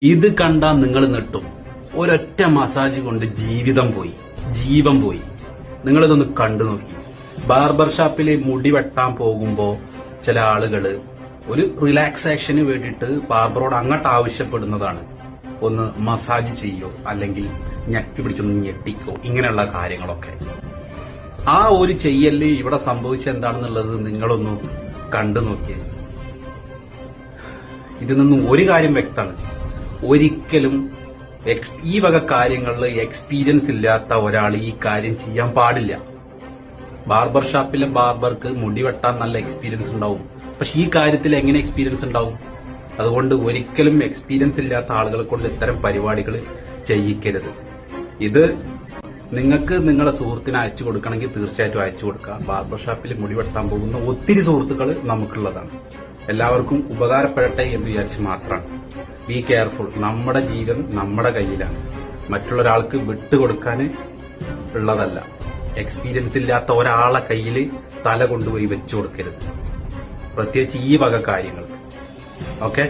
ഇത് കണ്ടാൽ നിങ്ങൾ നെട്ടും. ഒരൊറ്റ മസാജ് കൊണ്ട് ജീവിതം പോയി, ജീവൻ പോയി. നിങ്ങളിതൊന്ന് കണ്ടു നോക്കി. ബാർബർ ഷാപ്പിൽ മുടി വെട്ടാൻ പോകുമ്പോ ചില ആളുകള് ഒരു റിലാക്സേഷന് വേണ്ടിയിട്ട് ബാർബറോട് അങ്ങോട്ട് ആവശ്യപ്പെടുന്നതാണ്. ഒന്ന് മസാജ് ചെയ്യോ, അല്ലെങ്കിൽ ഞെക്കി പിടിച്ചൊന്ന് ഞെട്ടിക്കോ, ഇങ്ങനെയുള്ള കാര്യങ്ങളൊക്കെ. ആ ഒരു ചെയ്യല് ഇവിടെ സംഭവിച്ച എന്താണെന്നുള്ളത് നിങ്ങളൊന്ന് കണ്ടു നോക്കിയത്. ഇതിൽ നിന്നും ഒരു കാര്യം വ്യക്തമാണ്. ഒരിക്കലും ഈ വക കാര്യങ്ങളിൽ എക്സ്പീരിയൻസ് ഇല്ലാത്ത ഒരാൾ ഈ കാര്യം ചെയ്യാൻ പാടില്ല. ബാർബർ ഷാപ്പിലെ ബാർബർക്ക് മുടി വെട്ടാൻ നല്ല എക്സ്പീരിയൻസ് ഉണ്ടാവും, പക്ഷെ ഈ കാര്യത്തിൽ എങ്ങനെ എക്സ്പീരിയൻസ് ഉണ്ടാവും? അതുകൊണ്ട് ഒരിക്കലും എക്സ്പീരിയൻസ് ഇല്ലാത്ത ആളുകളെ കൊണ്ട് ഇത്തരം പരിപാടികൾ ചെയ്യിക്കരുത്. ഇത് നിങ്ങൾക്ക് നിങ്ങളെ സുഹൃത്തിന് അയച്ചു കൊടുക്കണമെങ്കിൽ തീർച്ചയായിട്ടും അയച്ചു കൊടുക്കുക. ബാർബർ ഷാപ്പിൽ മുടി വെട്ടാൻ പോകുന്ന ഒത്തിരി സുഹൃത്തുക്കൾ നമുക്കുള്ളതാണ്. എല്ലാവർക്കും ഉപകാരപ്പെടട്ടെ എന്ന് വിചാരിച്ച് മാത്രമാണ്. Be careful. നമ്മുടെ ജീവൻ നമ്മുടെ കയ്യിലാണ്, മറ്റുള്ളൊരാൾക്ക് വിട്ടുകൊടുക്കാൻ ഉള്ളതല്ല. എക്സ്പീരിയൻസ് ഇല്ലാത്ത ഒരാളെ കയ്യിൽ തല കൊണ്ടുപോയി വെച്ചു കൊടുക്കരുത്, പ്രത്യേകിച്ച് ഈ വക കാര്യങ്ങൾ. ഓക്കെ.